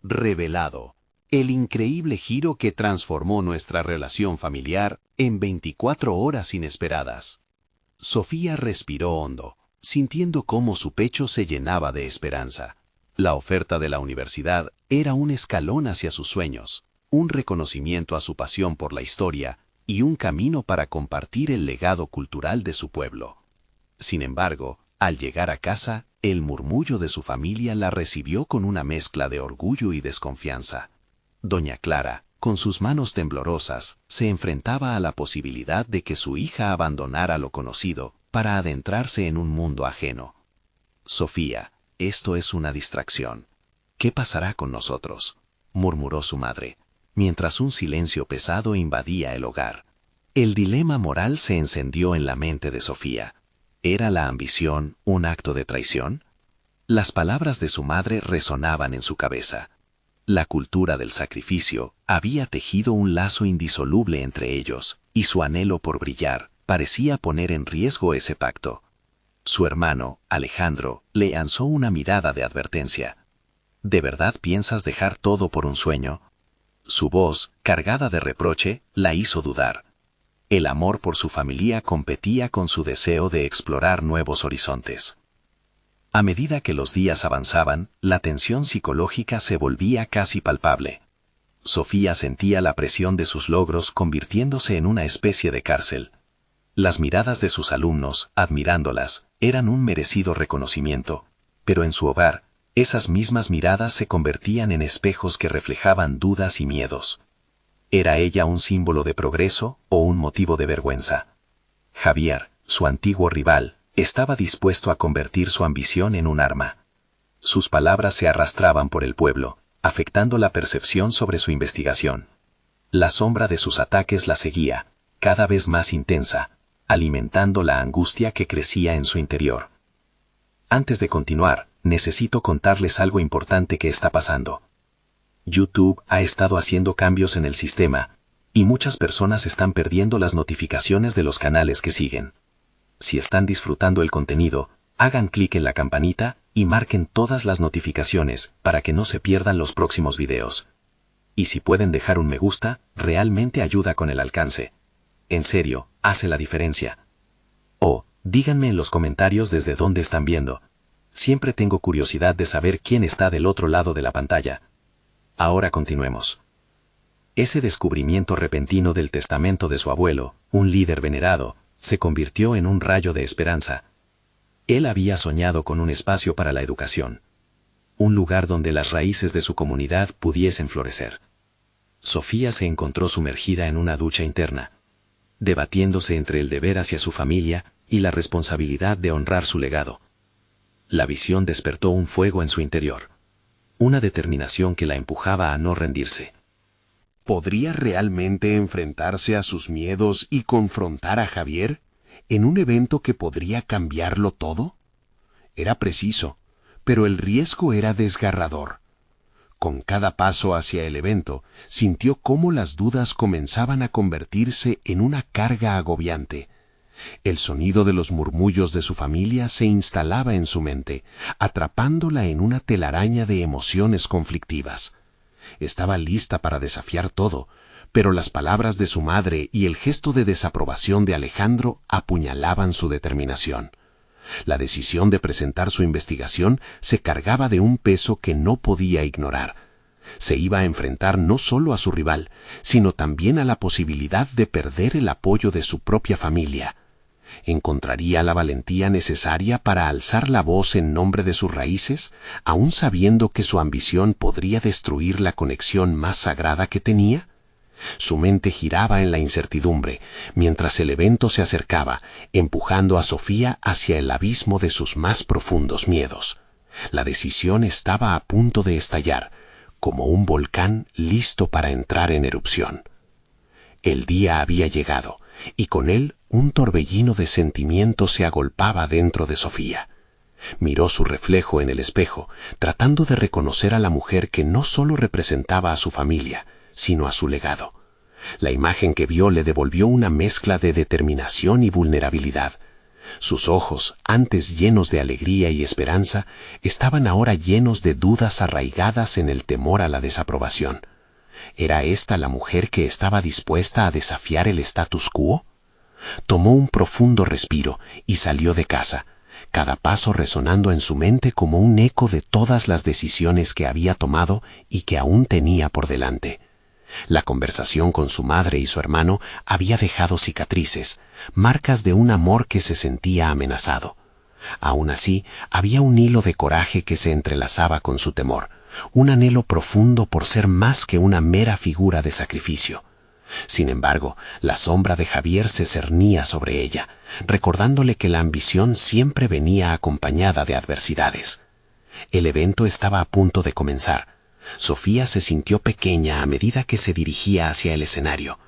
Revelado. El increíble giro que transformó nuestra relación familiar en 24 horas inesperadas. Sofía respiró hondo, sintiendo cómo su pecho se llenaba de esperanza. La oferta de la universidad era un escalón hacia sus sueños, un reconocimiento a su pasión por la historia y un camino para compartir el legado cultural de su pueblo. Sin embargo, al llegar a casa, el murmullo de su familia la recibió con una mezcla de orgullo y desconfianza. Doña Clara, con sus manos temblorosas, se enfrentaba a la posibilidad de que su hija abandonara lo conocido para adentrarse en un mundo ajeno. «Sofía, esto es una distracción. ¿Qué pasará con nosotros?», murmuró su madre, mientras un silencio pesado invadía el hogar. El dilema moral se encendió en la mente de Sofía. ¿Era la ambición un acto de traición? Las palabras de su madre resonaban en su cabeza. La cultura del sacrificio había tejido un lazo indisoluble entre ellos, y su anhelo por brillar parecía poner en riesgo ese pacto. Su hermano, Alejandro, le lanzó una mirada de advertencia. ¿De verdad piensas dejar todo por un sueño? Su voz, cargada de reproche, la hizo dudar. El amor por su familia competía con su deseo de explorar nuevos horizontes. A medida que los días avanzaban, la tensión psicológica se volvía casi palpable. Sofía sentía la presión de sus logros convirtiéndose en una especie de cárcel. Las miradas de sus alumnos, admirándolas, eran un merecido reconocimiento, pero en su hogar, esas mismas miradas se convertían en espejos que reflejaban dudas y miedos. ¿Era ella un símbolo de progreso o un motivo de vergüenza? Javier, su antiguo rival, estaba dispuesto a convertir su ambición en un arma. Sus palabras se arrastraban por el pueblo, afectando la percepción sobre su investigación. La sombra de sus ataques la seguía, cada vez más intensa, alimentando la angustia que crecía en su interior. Antes de continuar, necesito contarles algo importante que está pasando. YouTube ha estado haciendo cambios en el sistema, y muchas personas están perdiendo las notificaciones de los canales que siguen. Si están disfrutando el contenido, hagan clic en la campanita y marquen todas las notificaciones para que no se pierdan los próximos videos. Y si pueden dejar un me gusta, realmente ayuda con el alcance. En serio, hace la diferencia. O, díganme en los comentarios desde dónde están viendo. Siempre tengo curiosidad de saber quién está del otro lado de la pantalla. Ahora continuemos. Ese descubrimiento repentino del testamento de su abuelo, un líder venerado, se convirtió en un rayo de esperanza. Él había soñado con un espacio para la educación. Un lugar donde las raíces de su comunidad pudiesen florecer. Sofía se encontró sumergida en una ducha interna, debatiéndose entre el deber hacia su familia y la responsabilidad de honrar su legado. La visión despertó un fuego en su interior. Una determinación que la empujaba a no rendirse. ¿Podría realmente enfrentarse a sus miedos y confrontar a Javier en un evento que podría cambiarlo todo? Era preciso, pero el riesgo era desgarrador. Con cada paso hacia el evento, sintió cómo las dudas comenzaban a convertirse en una carga agobiante. El sonido de los murmullos de su familia se instalaba en su mente, atrapándola en una telaraña de emociones conflictivas. Estaba lista para desafiar todo, pero las palabras de su madre y el gesto de desaprobación de Alejandro apuñalaban su determinación. La decisión de presentar su investigación se cargaba de un peso que no podía ignorar. Se iba a enfrentar no solo a su rival, sino también a la posibilidad de perder el apoyo de su propia familia. ¿Encontraría la valentía necesaria para alzar la voz en nombre de sus raíces, aún sabiendo que su ambición podría destruir la conexión más sagrada que tenía? Su mente giraba en la incertidumbre, mientras el evento se acercaba, empujando a Sofía hacia el abismo de sus más profundos miedos. La decisión estaba a punto de estallar, como un volcán listo para entrar en erupción. El día había llegado, y con él un torbellino de sentimientos se agolpaba dentro de Sofía. Miró su reflejo en el espejo, tratando de reconocer a la mujer que no solo representaba a su familia, sino a su legado. La imagen que vio le devolvió una mezcla de determinación y vulnerabilidad. Sus ojos, antes llenos de alegría y esperanza, estaban ahora llenos de dudas arraigadas en el temor a la desaprobación. ¿Era esta la mujer que estaba dispuesta a desafiar el status quo? Tomó un profundo respiro y salió de casa, cada paso resonando en su mente como un eco de todas las decisiones que había tomado y que aún tenía por delante. La conversación con su madre y su hermano había dejado cicatrices, marcas de un amor que se sentía amenazado. Aún así, había un hilo de coraje que se entrelazaba con su temor, un anhelo profundo por ser más que una mera figura de sacrificio. Sin embargo, la sombra de Javier se cernía sobre ella, recordándole que la ambición siempre venía acompañada de adversidades. El evento estaba a punto de comenzar. Sofía se sintió pequeña a medida que se dirigía hacia el escenario.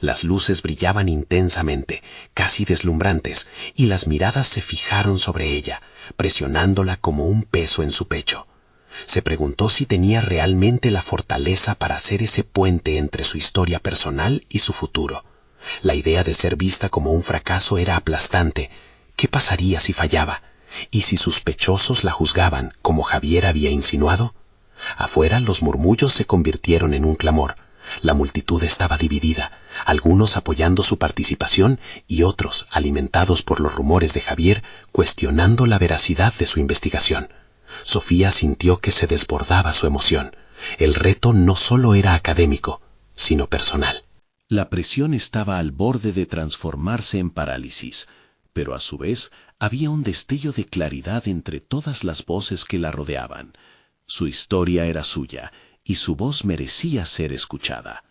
Las luces brillaban intensamente, casi deslumbrantes, y las miradas se fijaron sobre ella, presionándola como un peso en su pecho. Se preguntó si tenía realmente la fortaleza para ser ese puente entre su historia personal y su futuro. La idea de ser vista como un fracaso era aplastante. ¿Qué pasaría si fallaba? ¿Y si sospechosos la juzgaban, como Javier había insinuado? Afuera los murmullos se convirtieron en un clamor. La multitud estaba dividida, algunos apoyando su participación y otros, alimentados por los rumores de Javier, cuestionando la veracidad de su investigación. Sofía sintió que se desbordaba su emoción. El reto no solo era académico, sino personal. La presión estaba al borde de transformarse en parálisis, pero a su vez había un destello de claridad entre todas las voces que la rodeaban. Su historia era suya y su voz merecía ser escuchada.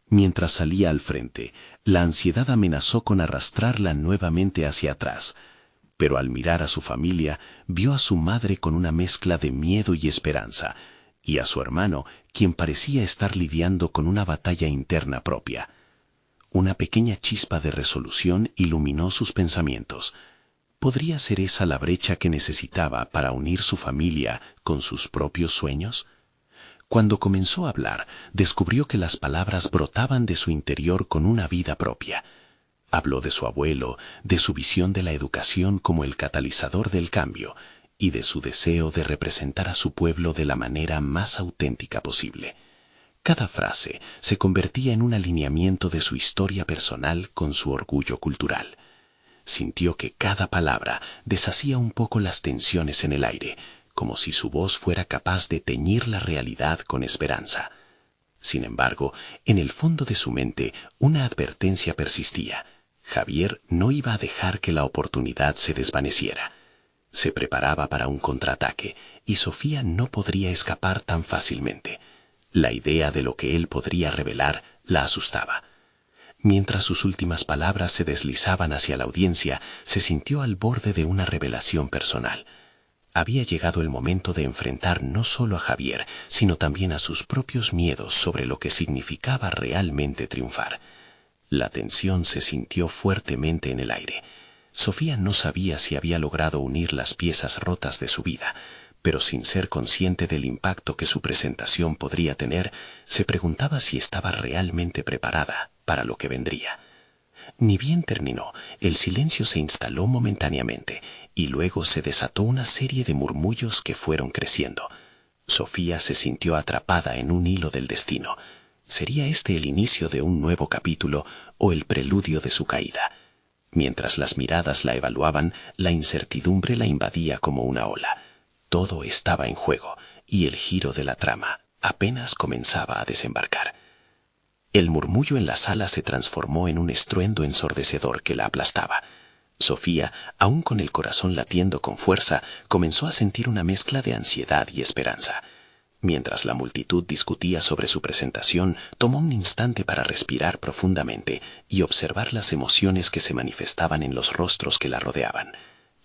Mientras salía al frente, la ansiedad amenazó con arrastrarla nuevamente hacia atrás, pero al mirar a su familia, vio a su madre con una mezcla de miedo y esperanza, y a su hermano, quien parecía estar lidiando con una batalla interna propia. Una pequeña chispa de resolución iluminó sus pensamientos. ¿Podría ser esa la brecha que necesitaba para unir su familia con sus propios sueños? Cuando comenzó a hablar, descubrió que las palabras brotaban de su interior con una vida propia. Habló de su abuelo, de su visión de la educación como el catalizador del cambio y de su deseo de representar a su pueblo de la manera más auténtica posible. Cada frase se convertía en un alineamiento de su historia personal con su orgullo cultural. Sintió que cada palabra deshacía un poco las tensiones en el aire, como si su voz fuera capaz de teñir la realidad con esperanza. Sin embargo, en el fondo de su mente, una advertencia persistía. Javier no iba a dejar que la oportunidad se desvaneciera. Se preparaba para un contraataque, y Sofía no podría escapar tan fácilmente. La idea de lo que él podría revelar la asustaba. Mientras sus últimas palabras se deslizaban hacia la audiencia, se sintió al borde de una revelación personal. Había llegado el momento de enfrentar no solo a Javier, sino también a sus propios miedos sobre lo que significaba realmente triunfar. La tensión se sintió fuertemente en el aire. Sofía no sabía si había logrado unir las piezas rotas de su vida, pero sin ser consciente del impacto que su presentación podría tener, se preguntaba si estaba realmente preparada para lo que vendría. Ni bien terminó, el silencio se instaló momentáneamente y luego se desató una serie de murmullos que fueron creciendo. Sofía se sintió atrapada en un hilo del destino. ¿Sería este el inicio de un nuevo capítulo o el preludio de su caída? Mientras las miradas la evaluaban, la incertidumbre la invadía como una ola. Todo estaba en juego y el giro de la trama apenas comenzaba a desembarcar. El murmullo en la sala se transformó en un estruendo ensordecedor que la aplastaba. Sofía, aún con el corazón latiendo con fuerza, comenzó a sentir una mezcla de ansiedad y esperanza. Mientras la multitud discutía sobre su presentación, tomó un instante para respirar profundamente y observar las emociones que se manifestaban en los rostros que la rodeaban.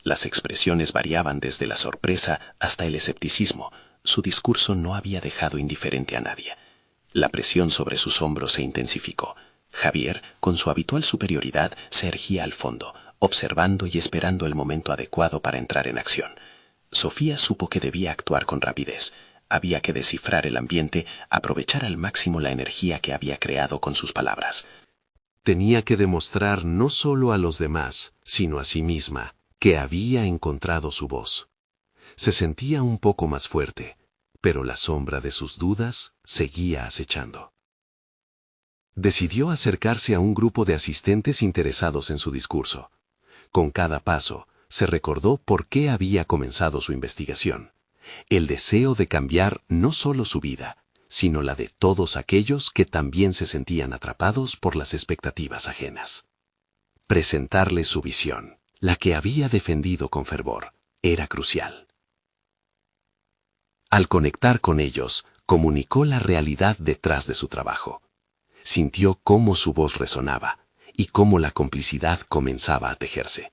Las expresiones variaban desde la sorpresa hasta el escepticismo. Su discurso no había dejado indiferente a nadie. La presión sobre sus hombros se intensificó. Javier, con su habitual superioridad, se erguía al fondo, observando y esperando el momento adecuado para entrar en acción. Sofía supo que debía actuar con rapidez. Había que descifrar el ambiente, aprovechar al máximo la energía que había creado con sus palabras. Tenía que demostrar no solo a los demás, sino a sí misma, que había encontrado su voz. Se sentía un poco más fuerte, pero la sombra de sus dudas seguía acechando. Decidió acercarse a un grupo de asistentes interesados en su discurso. Con cada paso, se recordó por qué había comenzado su investigación. El deseo de cambiar no solo su vida, sino la de todos aquellos que también se sentían atrapados por las expectativas ajenas. Presentarles su visión, la que había defendido con fervor, era crucial. Al conectar con ellos, comunicó la realidad detrás de su trabajo. Sintió cómo su voz resonaba y cómo la complicidad comenzaba a tejerse.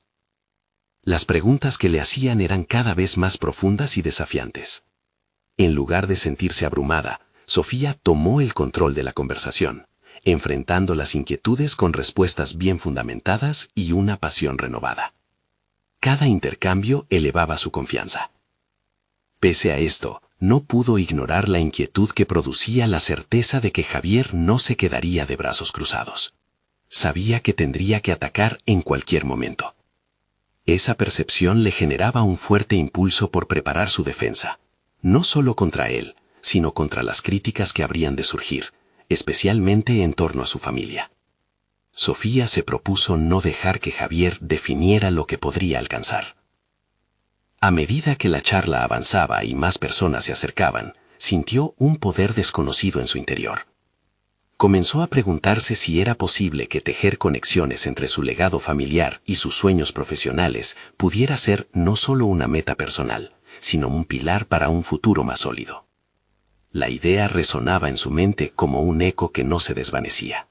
Las preguntas que le hacían eran cada vez más profundas y desafiantes. En lugar de sentirse abrumada, Sofía tomó el control de la conversación, enfrentando las inquietudes con respuestas bien fundamentadas y una pasión renovada. Cada intercambio elevaba su confianza. Pese a esto, no pudo ignorar la inquietud que producía la certeza de que Javier no se quedaría de brazos cruzados. Sabía que tendría que atacar en cualquier momento. Esa percepción le generaba un fuerte impulso por preparar su defensa, no solo contra él, sino contra las críticas que habrían de surgir, especialmente en torno a su familia. Sofía se propuso no dejar que Javier definiera lo que podría alcanzar. A medida que la charla avanzaba y más personas se acercaban, sintió un poder desconocido en su interior. Comenzó a preguntarse si era posible que tejer conexiones entre su legado familiar y sus sueños profesionales pudiera ser no solo una meta personal, sino un pilar para un futuro más sólido. La idea resonaba en su mente como un eco que no se desvanecía.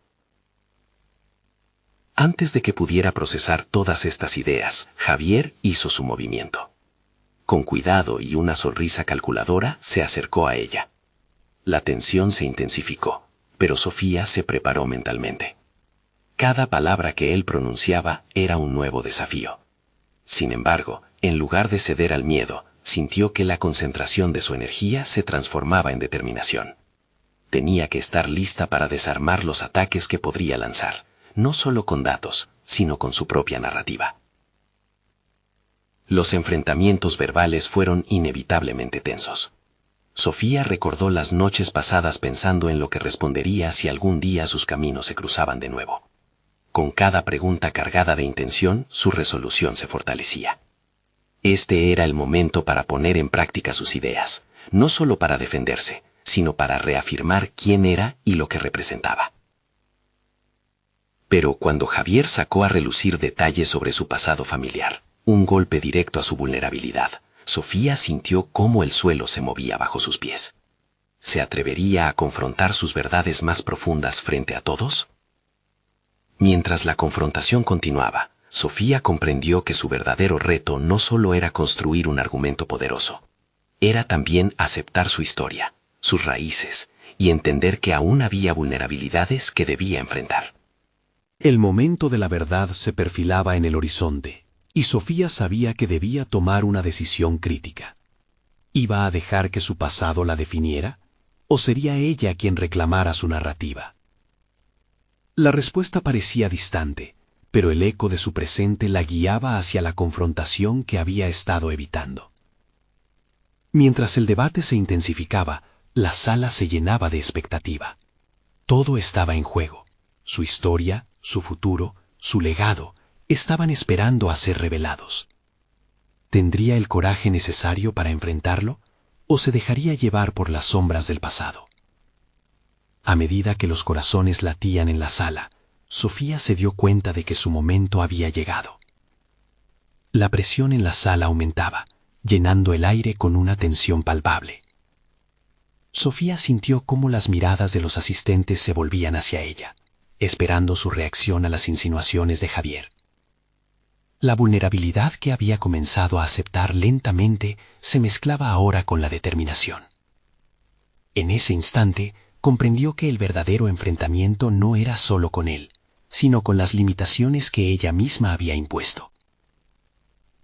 Antes de que pudiera procesar todas estas ideas, Javier hizo su movimiento. Con cuidado y una sonrisa calculadora, se acercó a ella. La tensión se intensificó, pero Sofía se preparó mentalmente. Cada palabra que él pronunciaba era un nuevo desafío. Sin embargo, en lugar de ceder al miedo, sintió que la concentración de su energía se transformaba en determinación. Tenía que estar lista para desarmar los ataques que podría lanzar, no solo con datos, sino con su propia narrativa. Los enfrentamientos verbales fueron inevitablemente tensos. Sofía recordó las noches pasadas pensando en lo que respondería si algún día sus caminos se cruzaban de nuevo. Con cada pregunta cargada de intención, su resolución se fortalecía. Este era el momento para poner en práctica sus ideas, no solo para defenderse, sino para reafirmar quién era y lo que representaba. Pero cuando Javier sacó a relucir detalles sobre su pasado familiar, un golpe directo a su vulnerabilidad, Sofía sintió cómo el suelo se movía bajo sus pies. ¿Se atrevería a confrontar sus verdades más profundas frente a todos? Mientras la confrontación continuaba, Sofía comprendió que su verdadero reto no solo era construir un argumento poderoso, era también aceptar su historia, sus raíces, y entender que aún había vulnerabilidades que debía enfrentar. El momento de la verdad se perfilaba en el horizonte, y Sofía sabía que debía tomar una decisión crítica. ¿Iba a dejar que su pasado la definiera, o sería ella quien reclamara su narrativa? La respuesta parecía distante, pero el eco de su presente la guiaba hacia la confrontación que había estado evitando. Mientras el debate se intensificaba, la sala se llenaba de expectativa. Todo estaba en juego. Su historia, su futuro, su legado, estaban esperando a ser revelados. ¿Tendría el coraje necesario para enfrentarlo, o se dejaría llevar por las sombras del pasado? A medida que los corazones latían en la sala, Sofía se dio cuenta de que su momento había llegado. La presión en la sala aumentaba, llenando el aire con una tensión palpable. Sofía sintió cómo las miradas de los asistentes se volvían hacia ella, esperando su reacción a las insinuaciones de Javier. La vulnerabilidad que había comenzado a aceptar lentamente se mezclaba ahora con la determinación. En ese instante, comprendió que el verdadero enfrentamiento no era solo con él, sino con las limitaciones que ella misma había impuesto.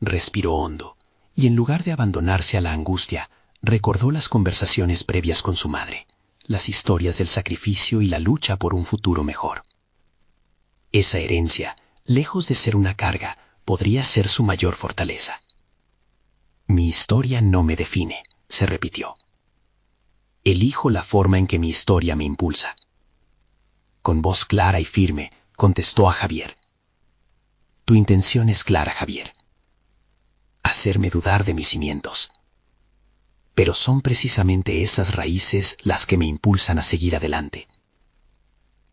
Respiró hondo, y en lugar de abandonarse a la angustia, recordó las conversaciones previas con su madre, las historias del sacrificio y la lucha por un futuro mejor. Esa herencia, lejos de ser una carga, podría ser su mayor fortaleza. Mi historia no me define, se repitió. Elijo la forma en que mi historia me impulsa. Con voz clara y firme, contestó a Javier. Tu intención es clara, Javier. Hacerme dudar de mis cimientos. Pero son precisamente esas raíces las que me impulsan a seguir adelante.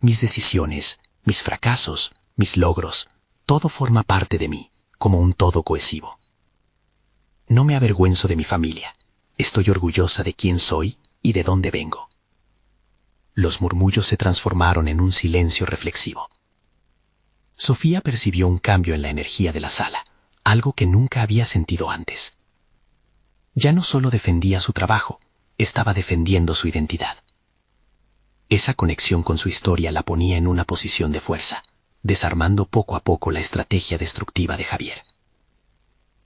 Mis decisiones, mis fracasos, mis logros, todo forma parte de mí, como un todo cohesivo. No me avergüenzo de mi familia. Estoy orgullosa de quién soy y de dónde vengo. Los murmullos se transformaron en un silencio reflexivo. Sofía percibió un cambio en la energía de la sala, algo que nunca había sentido antes. Ya no solo defendía su trabajo, estaba defendiendo su identidad. Esa conexión con su historia la ponía en una posición de fuerza, desarmando poco a poco la estrategia destructiva de Javier.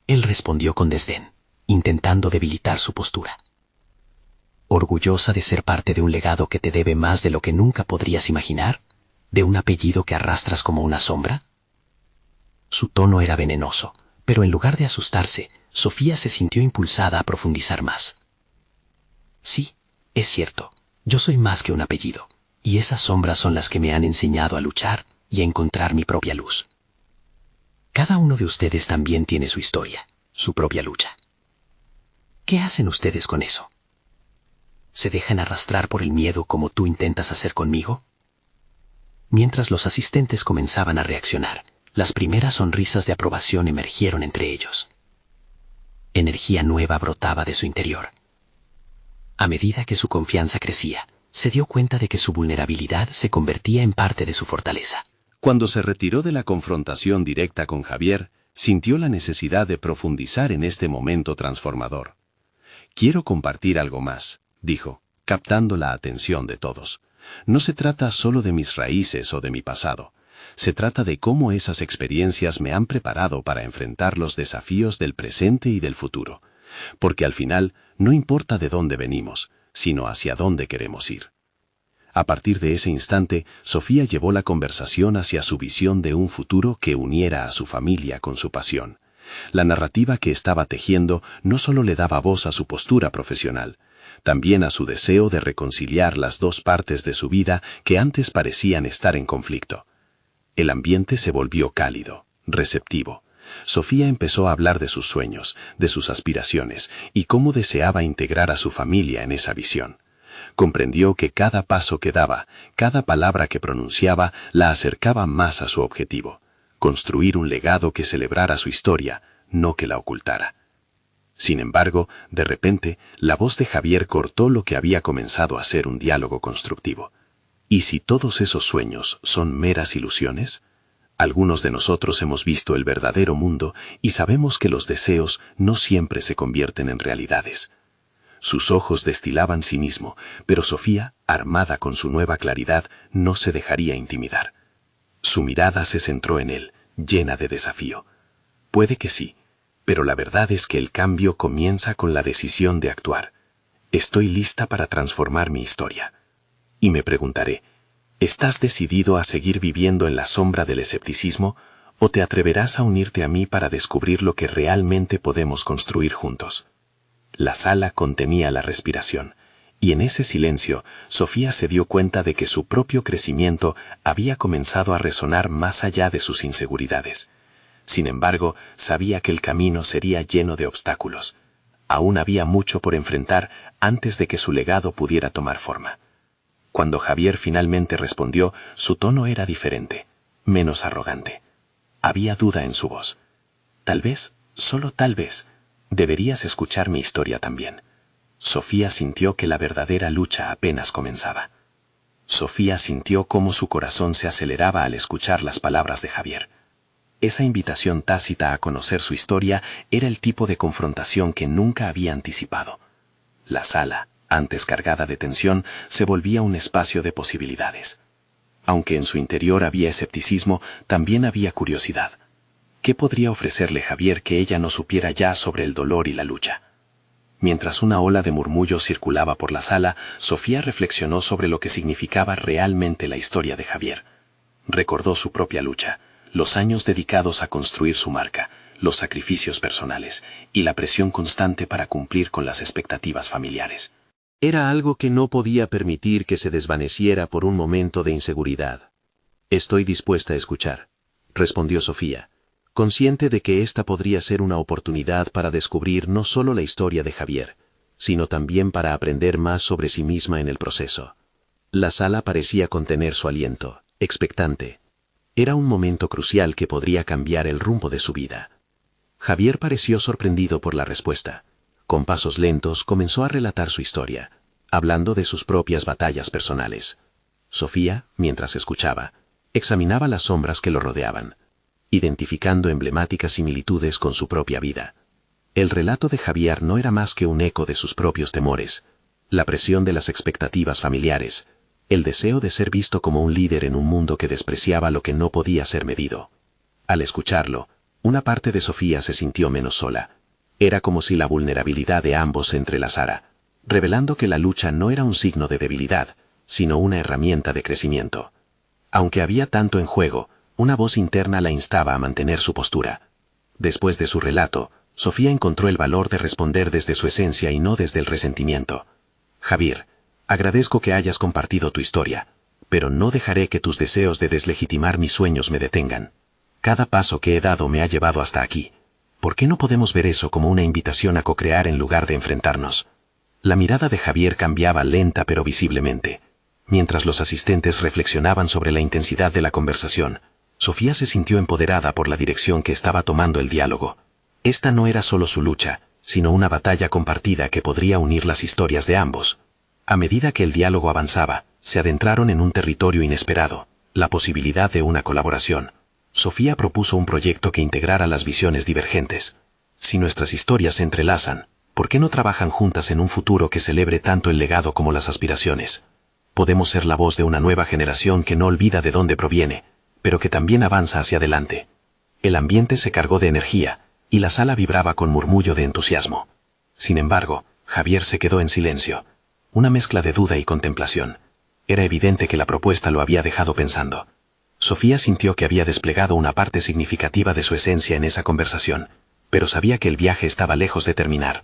Él respondió con desdén, intentando debilitar su postura. ¿Orgullosa de ser parte de un legado que te debe más de lo que nunca podrías imaginar? ¿De un apellido que arrastras como una sombra? Su tono era venenoso, pero en lugar de asustarse, Sofía se sintió impulsada a profundizar más. Sí, es cierto, yo soy más que un apellido, y esas sombras son las que me han enseñado a luchar y a encontrar mi propia luz. Cada uno de ustedes también tiene su historia, su propia lucha. ¿Qué hacen ustedes con eso? ¿Se dejan arrastrar por el miedo como tú intentas hacer conmigo? Mientras los asistentes comenzaban a reaccionar, las primeras sonrisas de aprobación emergieron entre ellos. Energía nueva brotaba de su interior. A medida que su confianza crecía, se dio cuenta de que su vulnerabilidad se convertía en parte de su fortaleza. Cuando se retiró de la confrontación directa con Javier, sintió la necesidad de profundizar en este momento transformador. Quiero compartir algo más, dijo, captando la atención de todos. No se trata solo de mis raíces o de mi pasado. Se trata de cómo esas experiencias me han preparado para enfrentar los desafíos del presente y del futuro. Porque al final, no importa de dónde venimos, sino hacia dónde queremos ir. A partir de ese instante, Sofía llevó la conversación hacia su visión de un futuro que uniera a su familia con su pasión. La narrativa que estaba tejiendo no solo le daba voz a su postura profesional, también a su deseo de reconciliar las dos partes de su vida que antes parecían estar en conflicto. El ambiente se volvió cálido, receptivo. Sofía empezó a hablar de sus sueños, de sus aspiraciones y cómo deseaba integrar a su familia en esa visión. Comprendió que cada paso que daba, cada palabra que pronunciaba, la acercaba más a su objetivo: construir un legado que celebrara su historia, no que la ocultara. Sin embargo, de repente, la voz de Javier cortó lo que había comenzado a ser un diálogo constructivo. ¿Y si todos esos sueños son meras ilusiones? Algunos de nosotros hemos visto el verdadero mundo y sabemos que los deseos no siempre se convierten en realidades. Sus ojos destilaban cinismo, pero Sofía, armada con su nueva claridad, no se dejaría intimidar. Su mirada se centró en él, llena de desafío. Puede que sí, pero la verdad es que el cambio comienza con la decisión de actuar. Estoy lista para transformar mi historia. Y me preguntaré, ¿estás decidido a seguir viviendo en la sombra del escepticismo o te atreverás a unirte a mí para descubrir lo que realmente podemos construir juntos? La sala contenía la respiración, y en ese silencio Sofía se dio cuenta de que su propio crecimiento había comenzado a resonar más allá de sus inseguridades. Sin embargo, sabía que el camino sería lleno de obstáculos. Aún había mucho por enfrentar antes de que su legado pudiera tomar forma. Cuando Javier finalmente respondió, su tono era diferente, menos arrogante. Había duda en su voz. Tal vez, solo tal vez, deberías escuchar mi historia también. Sofía sintió que la verdadera lucha apenas comenzaba. Sofía sintió cómo su corazón se aceleraba al escuchar las palabras de Javier. Esa invitación tácita a conocer su historia era el tipo de confrontación que nunca había anticipado. La sala, antes cargada de tensión, se volvía un espacio de posibilidades. Aunque en su interior había escepticismo, también había curiosidad. ¿Qué podría ofrecerle Javier que ella no supiera ya sobre el dolor y la lucha? Mientras una ola de murmullos circulaba por la sala, Sofía reflexionó sobre lo que significaba realmente la historia de Javier. Recordó su propia lucha, los años dedicados a construir su marca, los sacrificios personales y la presión constante para cumplir con las expectativas familiares. Era algo que no podía permitir que se desvaneciera por un momento de inseguridad. Estoy dispuesta a escuchar, respondió Sofía, consciente de que esta podría ser una oportunidad para descubrir no solo la historia de Javier, sino también para aprender más sobre sí misma en el proceso. La sala parecía contener su aliento, expectante. Era un momento crucial que podría cambiar el rumbo de su vida. Javier pareció sorprendido por la respuesta. Con pasos lentos comenzó a relatar su historia, hablando de sus propias batallas personales. Sofía, mientras escuchaba, examinaba las sombras que lo rodeaban, identificando emblemáticas similitudes con su propia vida. El relato de Javier no era más que un eco de sus propios temores, la presión de las expectativas familiares, el deseo de ser visto como un líder en un mundo que despreciaba lo que no podía ser medido. Al escucharlo, una parte de Sofía se sintió menos sola. Era como si la vulnerabilidad de ambos se entrelazara, revelando que la lucha no era un signo de debilidad, sino una herramienta de crecimiento. Aunque había tanto en juego, una voz interna la instaba a mantener su postura. Después de su relato, Sofía encontró el valor de responder desde su esencia y no desde el resentimiento. Javier, agradezco que hayas compartido tu historia, pero no dejaré que tus deseos de deslegitimar mis sueños me detengan. Cada paso que he dado me ha llevado hasta aquí. ¿Por qué no podemos ver eso como una invitación a co-crear en lugar de enfrentarnos? La mirada de Javier cambiaba lenta pero visiblemente. Mientras los asistentes reflexionaban sobre la intensidad de la conversación, Sofía se sintió empoderada por la dirección que estaba tomando el diálogo. Esta no era solo su lucha, sino una batalla compartida que podría unir las historias de ambos. A medida que el diálogo avanzaba, se adentraron en un territorio inesperado, la posibilidad de una colaboración. Sofía propuso un proyecto que integrara las visiones divergentes. Si nuestras historias se entrelazan, ¿por qué no trabajan juntas en un futuro que celebre tanto el legado como las aspiraciones? Podemos ser la voz de una nueva generación que no olvida de dónde proviene, pero que también avanza hacia adelante. El ambiente se cargó de energía, y la sala vibraba con murmullo de entusiasmo. Sin embargo, Javier se quedó en silencio, una mezcla de duda y contemplación. Era evidente que la propuesta lo había dejado pensando. Sofía sintió que había desplegado una parte significativa de su esencia en esa conversación, pero sabía que el viaje estaba lejos de terminar.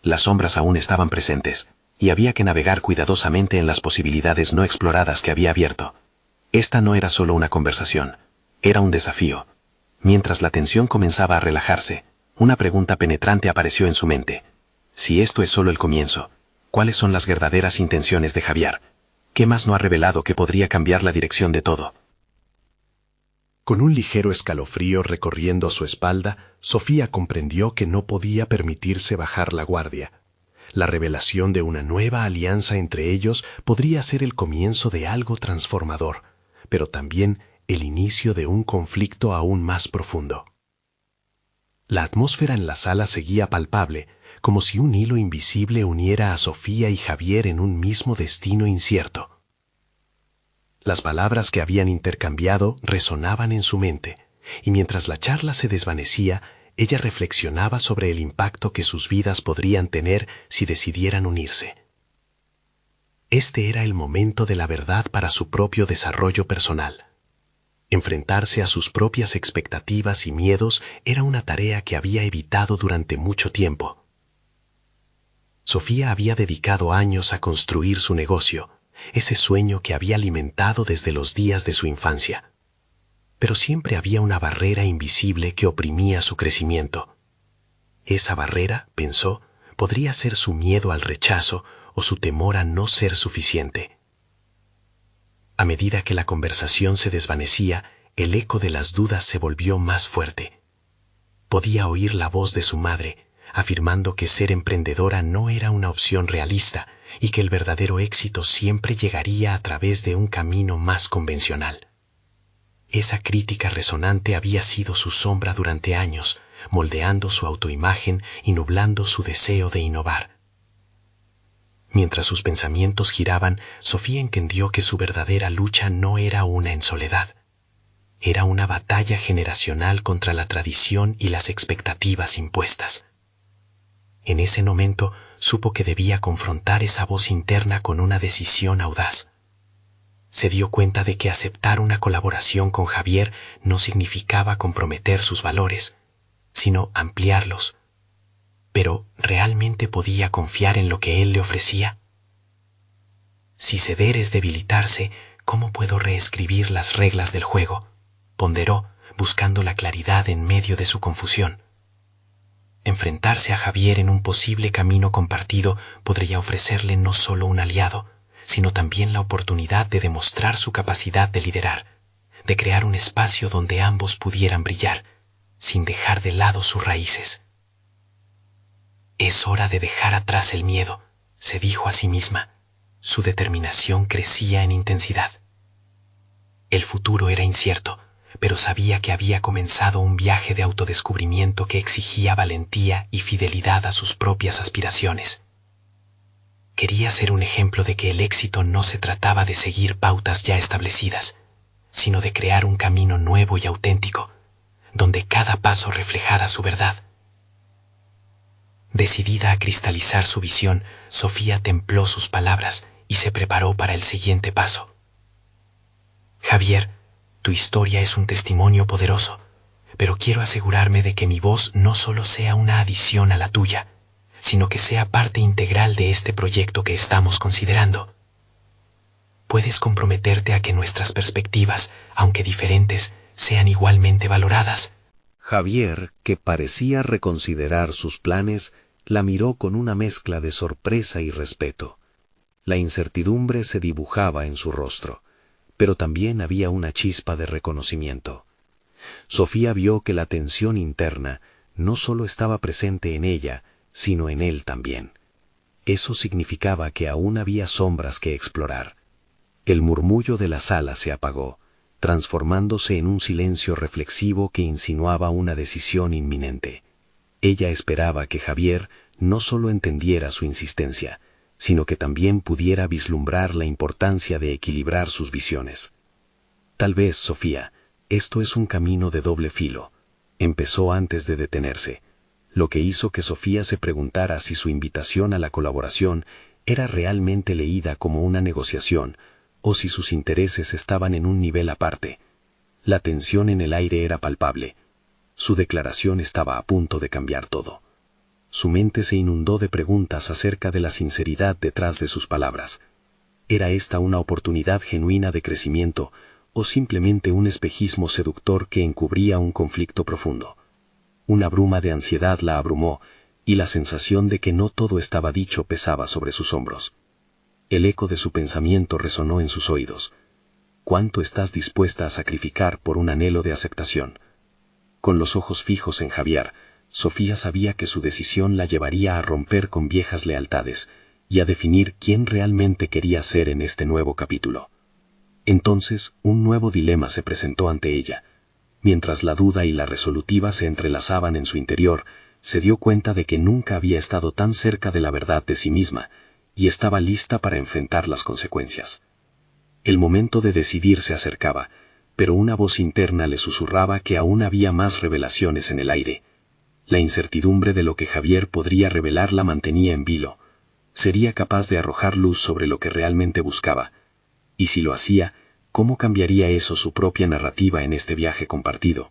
Las sombras aún estaban presentes, y había que navegar cuidadosamente en las posibilidades no exploradas que había abierto. Esta no era solo una conversación, era un desafío. Mientras la tensión comenzaba a relajarse, una pregunta penetrante apareció en su mente. Si esto es solo el comienzo, ¿cuáles son las verdaderas intenciones de Javier? ¿Qué más no ha revelado que podría cambiar la dirección de todo? Con un ligero escalofrío recorriendo su espalda, Sofía comprendió que no podía permitirse bajar la guardia. La revelación de una nueva alianza entre ellos podría ser el comienzo de algo transformador, pero también el inicio de un conflicto aún más profundo. La atmósfera en la sala seguía palpable, como si un hilo invisible uniera a Sofía y Javier en un mismo destino incierto. Las palabras que habían intercambiado resonaban en su mente, y mientras la charla se desvanecía, ella reflexionaba sobre el impacto que sus vidas podrían tener si decidieran unirse. Este era el momento de la verdad para su propio desarrollo personal. Enfrentarse a sus propias expectativas y miedos era una tarea que había evitado durante mucho tiempo. Sofía había dedicado años a construir su negocio, ese sueño que había alimentado desde los días de su infancia. Pero siempre había una barrera invisible que oprimía su crecimiento. Esa barrera, pensó, podría ser su miedo al rechazo o su temor a no ser suficiente. A medida que la conversación se desvanecía, el eco de las dudas se volvió más fuerte. Podía oír la voz de su madre, afirmando que ser emprendedora no era una opción realista y que el verdadero éxito siempre llegaría a través de un camino más convencional. Esa crítica resonante había sido su sombra durante años, moldeando su autoimagen y nublando su deseo de innovar. Mientras sus pensamientos giraban, Sofía entendió que su verdadera lucha no era una en soledad. Era una batalla generacional contra la tradición y las expectativas impuestas. En ese momento, supo que debía confrontar esa voz interna con una decisión audaz. Se dio cuenta de que aceptar una colaboración con Javier no significaba comprometer sus valores, sino ampliarlos. Pero ¿realmente podía confiar en lo que él le ofrecía? Si ceder es debilitarse, ¿cómo puedo reescribir las reglas del juego?, ponderó, buscando la claridad en medio de su confusión. Enfrentarse a Javier en un posible camino compartido podría ofrecerle no solo un aliado, sino también la oportunidad de demostrar su capacidad de liderar, de crear un espacio donde ambos pudieran brillar, sin dejar de lado sus raíces. Es hora de dejar atrás el miedo, se dijo a sí misma. Su determinación crecía en intensidad. El futuro era incierto, pero sabía que había comenzado un viaje de autodescubrimiento que exigía valentía y fidelidad a sus propias aspiraciones. Quería ser un ejemplo de que el éxito no se trataba de seguir pautas ya establecidas, sino de crear un camino nuevo y auténtico, donde cada paso reflejara su verdad. Decidida a cristalizar su visión, Sofía templó sus palabras y se preparó para el siguiente paso. Javier, tu historia es un testimonio poderoso, pero quiero asegurarme de que mi voz no solo sea una adición a la tuya, sino que sea parte integral de este proyecto que estamos considerando. ¿Puedes comprometerte a que nuestras perspectivas, aunque diferentes, sean igualmente valoradas? Javier, que parecía reconsiderar sus planes, la miró con una mezcla de sorpresa y respeto. La incertidumbre se dibujaba en su rostro, pero también había una chispa de reconocimiento. Sofía vio que la tensión interna no solo estaba presente en ella, sino en él también. Eso significaba que aún había sombras que explorar. El murmullo de la sala se apagó, transformándose en un silencio reflexivo que insinuaba una decisión inminente. Ella esperaba que Javier no solo entendiera su insistencia, sino que también pudiera vislumbrar la importancia de equilibrar sus visiones. Tal vez, Sofía, esto es un camino de doble filo, empezó antes de detenerse, lo que hizo que Sofía se preguntara si su invitación a la colaboración era realmente leída como una negociación o si sus intereses estaban en un nivel aparte. La tensión en el aire era palpable. Su declaración estaba a punto de cambiar todo. Su mente se inundó de preguntas acerca de la sinceridad detrás de sus palabras. ¿Era esta una oportunidad genuina de crecimiento o simplemente un espejismo seductor que encubría un conflicto profundo? Una bruma de ansiedad la abrumó y la sensación de que no todo estaba dicho pesaba sobre sus hombros. El eco de su pensamiento resonó en sus oídos. ¿Cuánto estás dispuesta a sacrificar por un anhelo de aceptación? Con los ojos fijos en Javier, Sofía sabía que su decisión la llevaría a romper con viejas lealtades y a definir quién realmente quería ser en este nuevo capítulo. Entonces, un nuevo dilema se presentó ante ella. Mientras la duda y la resolutiva se entrelazaban en su interior, se dio cuenta de que nunca había estado tan cerca de la verdad de sí misma y estaba lista para enfrentar las consecuencias. El momento de decidir se acercaba, pero una voz interna le susurraba que aún había más revelaciones en el aire. La incertidumbre de lo que Javier podría revelar la mantenía en vilo. ¿Sería capaz de arrojar luz sobre lo que realmente buscaba? Y si lo hacía, ¿cómo cambiaría eso su propia narrativa en este viaje compartido?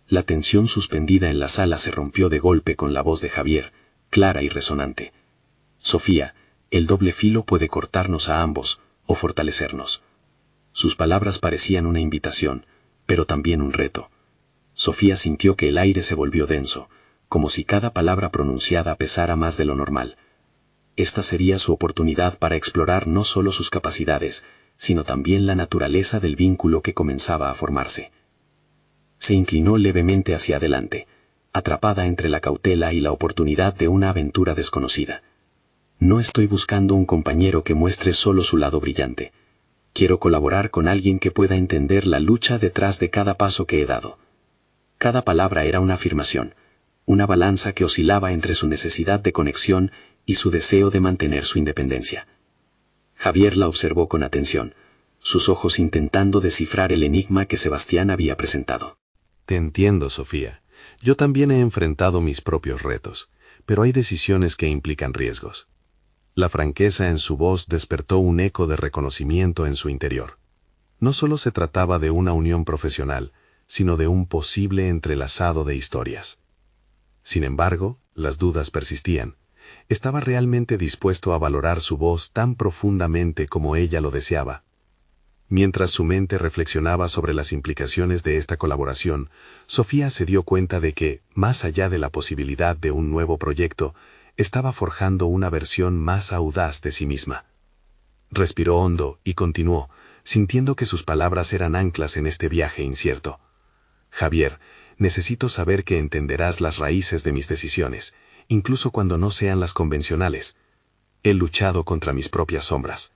La tensión suspendida en la sala se rompió de golpe con la voz de Javier, clara y resonante. Sofía, el doble filo puede cortarnos a ambos o fortalecernos. Sus palabras parecían una invitación, pero también un reto. Sofía sintió que el aire se volvió denso, como si cada palabra pronunciada pesara más de lo normal. Esta sería su oportunidad para explorar no solo sus capacidades, sino también la naturaleza del vínculo que comenzaba a formarse. Se inclinó levemente hacia adelante, atrapada entre la cautela y la oportunidad de una aventura desconocida. No estoy buscando un compañero que muestre solo su lado brillante. Quiero colaborar con alguien que pueda entender la lucha detrás de cada paso que he dado. Cada palabra era una afirmación, una balanza que oscilaba entre su necesidad de conexión y su deseo de mantener su independencia. Javier la observó con atención, sus ojos intentando descifrar el enigma que Sebastián había presentado. Te entiendo, Sofía. Yo también he enfrentado mis propios retos, pero hay decisiones que implican riesgos. La franqueza en su voz despertó un eco de reconocimiento en su interior. No solo se trataba de una unión profesional, sino de un posible entrelazado de historias. Sin embargo, las dudas persistían. ¿Estaba realmente dispuesto a valorar su voz tan profundamente como ella lo deseaba? Mientras su mente reflexionaba sobre las implicaciones de esta colaboración, Sofía se dio cuenta de que, más allá de la posibilidad de un nuevo proyecto, estaba forjando una versión más audaz de sí misma. Respiró hondo y continuó, sintiendo que sus palabras eran anclas en este viaje incierto. Javier, necesito saber que entenderás las raíces de mis decisiones, incluso cuando no sean las convencionales. He luchado contra mis propias sombras.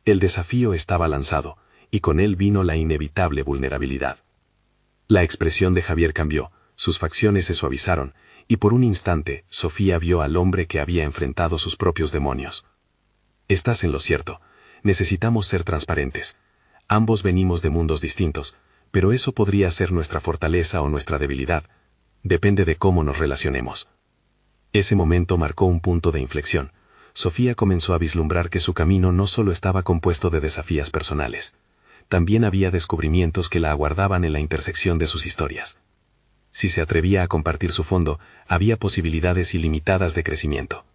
El desafío estaba lanzado, y con él vino la inevitable vulnerabilidad. La expresión de Javier cambió, sus facciones se suavizaron, y por un instante Sofía vio al hombre que había enfrentado sus propios demonios. Estás en lo cierto. Necesitamos ser transparentes. Ambos venimos de mundos distintos, pero eso podría ser nuestra fortaleza o nuestra debilidad. Depende de cómo nos relacionemos. Ese momento marcó un punto de inflexión. Sofía comenzó a vislumbrar que su camino no solo estaba compuesto de desafíos personales. También había descubrimientos que la aguardaban en la intersección de sus historias. Si se atrevía a compartir su fondo, había posibilidades ilimitadas de crecimiento.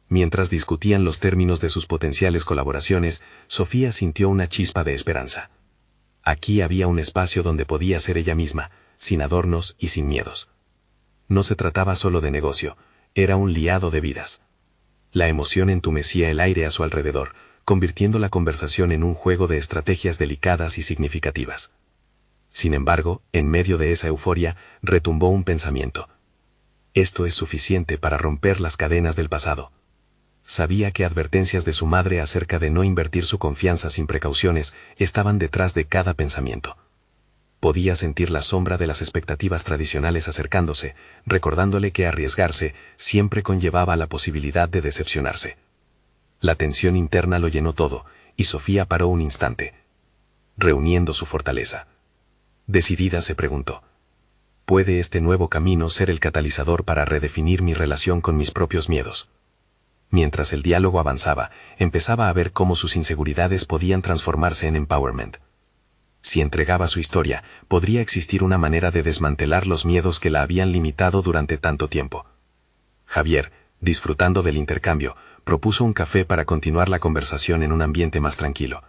Mientras discutían los términos de sus potenciales colaboraciones, Sofía sintió una chispa de esperanza. Aquí había un espacio donde podía ser ella misma, sin adornos y sin miedos. No se trataba solo de negocio, era un liado de vidas. La emoción entumecía el aire a su alrededor, convirtiendo la conversación en un juego de estrategias delicadas y significativas. Sin embargo, en medio de esa euforia, retumbó un pensamiento. Esto es suficiente para romper las cadenas del pasado. Sabía que advertencias de su madre acerca de no invertir su confianza sin precauciones estaban detrás de cada pensamiento. Podía sentir la sombra de las expectativas tradicionales acercándose, recordándole que arriesgarse siempre conllevaba la posibilidad de decepcionarse. La tensión interna lo llenó todo, y Sofía paró un instante, reuniendo su fortaleza. Decidida se preguntó, ¿puede este nuevo camino ser el catalizador para redefinir mi relación con mis propios miedos? Mientras el diálogo avanzaba, empezaba a ver cómo sus inseguridades podían transformarse en empowerment. Si entregaba su historia, podría existir una manera de desmantelar los miedos que la habían limitado durante tanto tiempo. Javier, disfrutando del intercambio, propuso un café para continuar la conversación en un ambiente más tranquilo.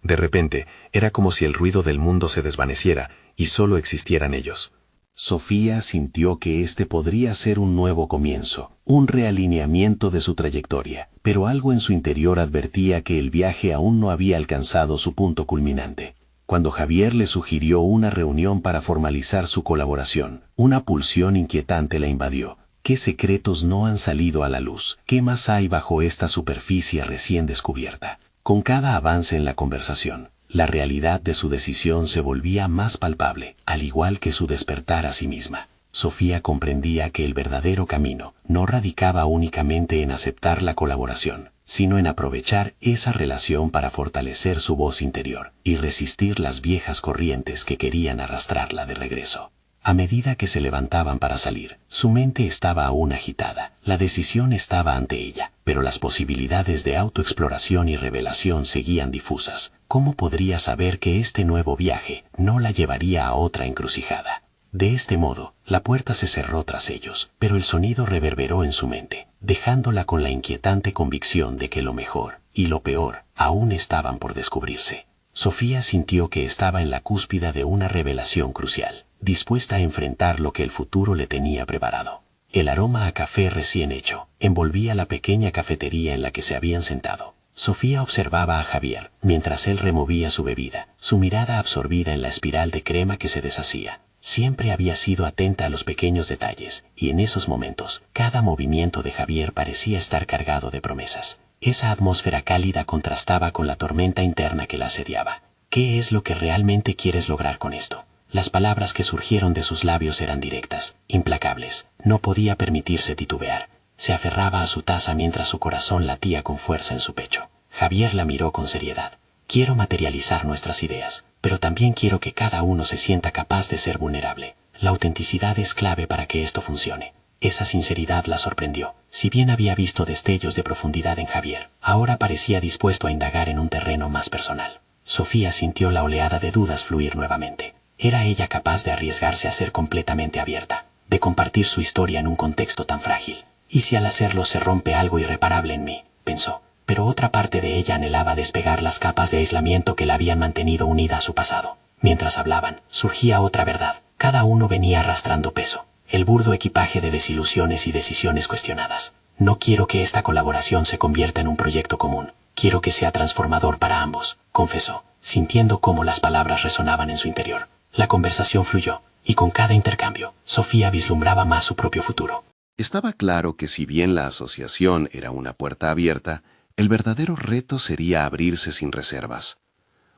De repente, era como si el ruido del mundo se desvaneciera y solo existieran ellos. Sofía sintió que este podría ser un nuevo comienzo, un realineamiento de su trayectoria, pero algo en su interior advertía que el viaje aún no había alcanzado su punto culminante. Cuando Javier le sugirió una reunión para formalizar su colaboración, una pulsión inquietante la invadió. ¿Qué secretos no han salido a la luz? ¿Qué más hay bajo esta superficie recién descubierta? Con cada avance en la conversación, la realidad de su decisión se volvía más palpable, al igual que su despertar a sí misma. Sofía comprendía que el verdadero camino no radicaba únicamente en aceptar la colaboración, sino en aprovechar esa relación para fortalecer su voz interior y resistir las viejas corrientes que querían arrastrarla de regreso. A medida que se levantaban para salir, su mente estaba aún agitada. La decisión estaba ante ella, pero las posibilidades de autoexploración y revelación seguían difusas. ¿Cómo podría saber que este nuevo viaje no la llevaría a otra encrucijada? De este modo, la puerta se cerró tras ellos, pero el sonido reverberó en su mente, dejándola con la inquietante convicción de que lo mejor y lo peor aún estaban por descubrirse. Sofía sintió que estaba en la cúspide de una revelación crucial, dispuesta a enfrentar lo que el futuro le tenía preparado. El aroma a café recién hecho envolvía la pequeña cafetería en la que se habían sentado. Sofía observaba a Javier mientras él removía su bebida, su mirada absorbida en la espiral de crema que se deshacía. Siempre había sido atenta a los pequeños detalles, y en esos momentos, cada movimiento de Javier parecía estar cargado de promesas. Esa atmósfera cálida contrastaba con la tormenta interna que la asediaba. ¿Qué es lo que realmente quieres lograr con esto? Las palabras que surgieron de sus labios eran directas, implacables. No podía permitirse titubear. Se aferraba a su taza mientras su corazón latía con fuerza en su pecho. Javier la miró con seriedad. Quiero materializar nuestras ideas, pero también quiero que cada uno se sienta capaz de ser vulnerable. La autenticidad es clave para que esto funcione. Esa sinceridad la sorprendió. Si bien había visto destellos de profundidad en Javier, ahora parecía dispuesto a indagar en un terreno más personal. Sofía sintió la oleada de dudas fluir nuevamente. ¿Era ella capaz de arriesgarse a ser completamente abierta, de compartir su historia en un contexto tan frágil? ¿Y si al hacerlo se rompe algo irreparable en mí?, pensó. Pero otra parte de ella anhelaba despegar las capas de aislamiento que la habían mantenido unida a su pasado. Mientras hablaban, surgía otra verdad. Cada uno venía arrastrando peso. El burdo equipaje de desilusiones y decisiones cuestionadas. No quiero que esta colaboración se convierta en un proyecto común. Quiero que sea transformador para ambos, confesó, sintiendo cómo las palabras resonaban en su interior. La conversación fluyó, y con cada intercambio, Sofía vislumbraba más su propio futuro. Estaba claro que si bien la asociación era una puerta abierta, el verdadero reto sería abrirse sin reservas.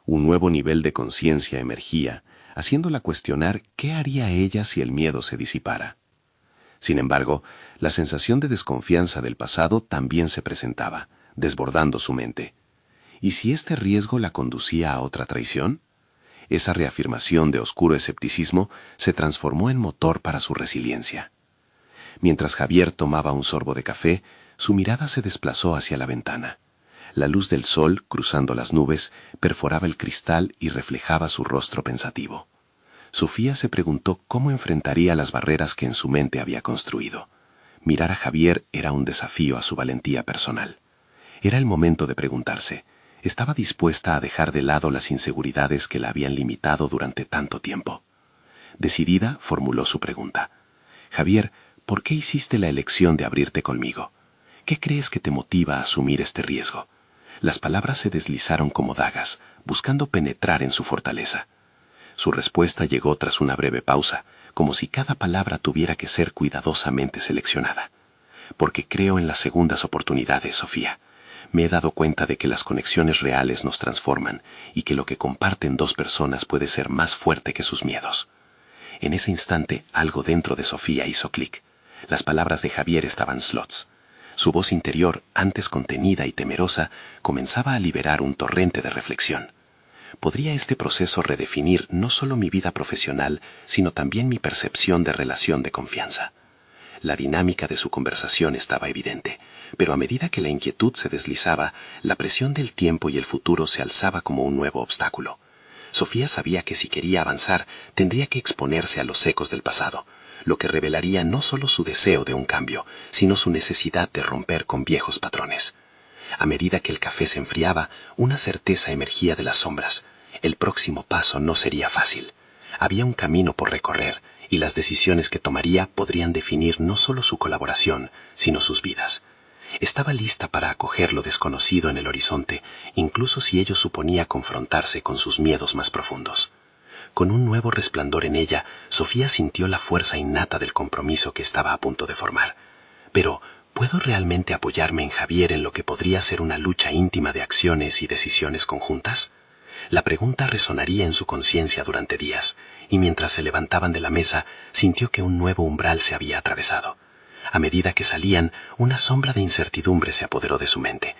Un nuevo nivel de conciencia emergía, haciéndola cuestionar qué haría ella si el miedo se disipara. Sin embargo, la sensación de desconfianza del pasado también se presentaba, desbordando su mente. ¿Y si este riesgo la conducía a otra traición? Esa reafirmación de oscuro escepticismo se transformó en motor para su resiliencia. Mientras Javier tomaba un sorbo de café, su mirada se desplazó hacia la ventana. La luz del sol, cruzando las nubes, perforaba el cristal y reflejaba su rostro pensativo. Sofía se preguntó cómo enfrentaría las barreras que en su mente había construido. Mirar a Javier era un desafío a su valentía personal. Era el momento de preguntarse, ¿estaba dispuesta a dejar de lado las inseguridades que la habían limitado durante tanto tiempo? Decidida, formuló su pregunta. Javier, ¿por qué hiciste la elección de abrirte conmigo? ¿Qué crees que te motiva a asumir este riesgo? Las palabras se deslizaron como dagas, buscando penetrar en su fortaleza. Su respuesta llegó tras una breve pausa, como si cada palabra tuviera que ser cuidadosamente seleccionada. Porque creo en las segundas oportunidades, Sofía. Me he dado cuenta de que las conexiones reales nos transforman y que lo que comparten dos personas puede ser más fuerte que sus miedos. En ese instante, algo dentro de Sofía hizo clic. Las palabras de Javier estaban slots. Su voz interior, antes contenida y temerosa, comenzaba a liberar un torrente de reflexión. ¿Podría este proceso redefinir no solo mi vida profesional, sino también mi percepción de relación de confianza? La dinámica de su conversación estaba evidente, pero a medida que la inquietud se deslizaba, la presión del tiempo y el futuro se alzaba como un nuevo obstáculo. Sofía sabía que si quería avanzar, tendría que exponerse a los ecos del pasado, lo que revelaría no solo su deseo de un cambio, sino su necesidad de romper con viejos patrones. A medida que el café se enfriaba, una certeza emergía de las sombras. El próximo paso no sería fácil. Había un camino por recorrer, y las decisiones que tomaría podrían definir no solo su colaboración, sino sus vidas. Estaba lista para acoger lo desconocido en el horizonte, incluso si ello suponía confrontarse con sus miedos más profundos. Con un nuevo resplandor en ella, Sofía sintió la fuerza innata del compromiso que estaba a punto de formar. Pero, ¿puedo realmente apoyarme en Javier en lo que podría ser una lucha íntima de acciones y decisiones conjuntas? La pregunta resonaría en su conciencia durante días, y mientras se levantaban de la mesa, sintió que un nuevo umbral se había atravesado. A medida que salían, una sombra de incertidumbre se apoderó de su mente.